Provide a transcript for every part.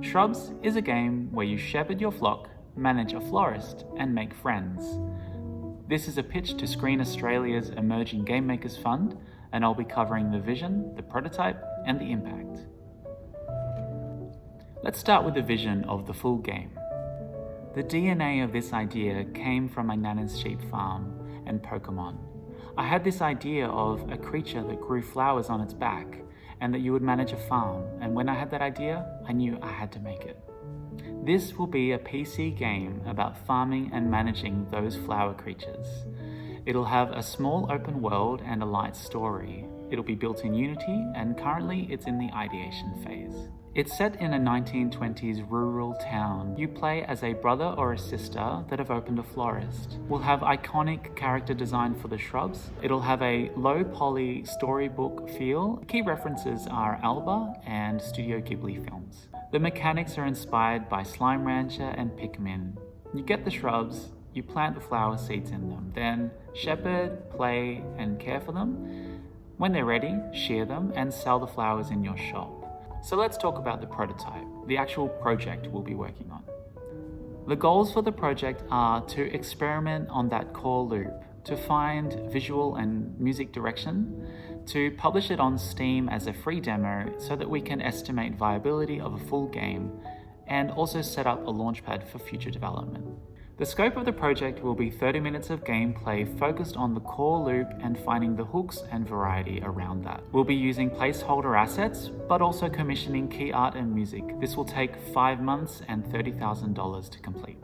Shrubs is a game where you shepherd your flock, manage a florist, and make friends. This is a pitch to Screen Australia's Emerging Game Makers Fund, and I'll be covering the vision, the prototype, and the impact. Let's start with the vision of the full game. The DNA of this idea came from my nana's sheep farm and Pokemon. I had this idea of a creature that grew flowers on its back and that you would manage a farm, and when I had that idea, I knew I had to make it. This will be a PC game about farming and managing those flower creatures. It'll have a small open world and a light story. It'll be built in Unity, and currently it's in the ideation phase. It's set in a 1920s rural town. You play as a brother or a sister that have opened a florist. We'll have iconic character design for the shrubs. It'll have a low poly storybook feel. Key references are Alba and Studio Ghibli films. The mechanics are inspired by Slime Rancher and Pikmin. You get the shrubs, you plant the flower seeds in them, then shepherd, play, and care for them. When they're ready, shear them and sell the flowers in your shop. So let's talk about the prototype, the actual project we'll be working on. The goals for the project are to experiment on that core loop, to find visual and music direction, to publish it on Steam as a free demo so that we can estimate viability of a full game, and also set up a launchpad for future development. The scope of the project will be 30 minutes of gameplay focused on the core loop and finding the hooks and variety around that. We'll be using placeholder assets, but also commissioning key art and music. This will take 5 months and $30,000 to complete.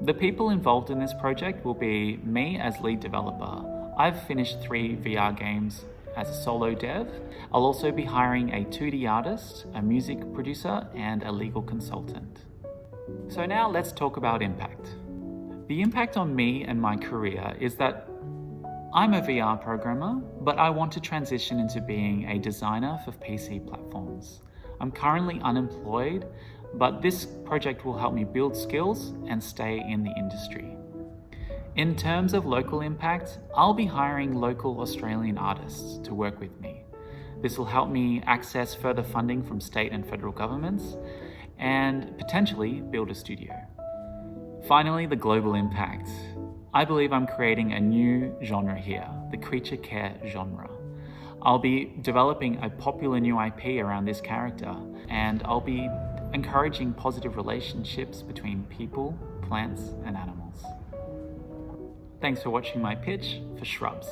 The people involved in this project will be me as lead developer. I've finished 3 VR games as a solo dev. I'll also be hiring a 2D artist, a music producer, and a legal consultant. So now let's talk about impact. The impact on me and my career is that I'm a VR programmer, but I want to transition into being a designer for PC platforms. I'm currently unemployed, but this project will help me build skills and stay in the industry. In terms of local impact, I'll be hiring local Australian artists to work with me. This will help me access further funding from state and federal governments and potentially build a studio. Finally, the global impact. I believe I'm creating a new genre here, the creature care genre. I'll be developing a popular new IP around this character, and I'll be encouraging positive relationships between people, plants, and animals. Thanks for watching my pitch for Shrubs.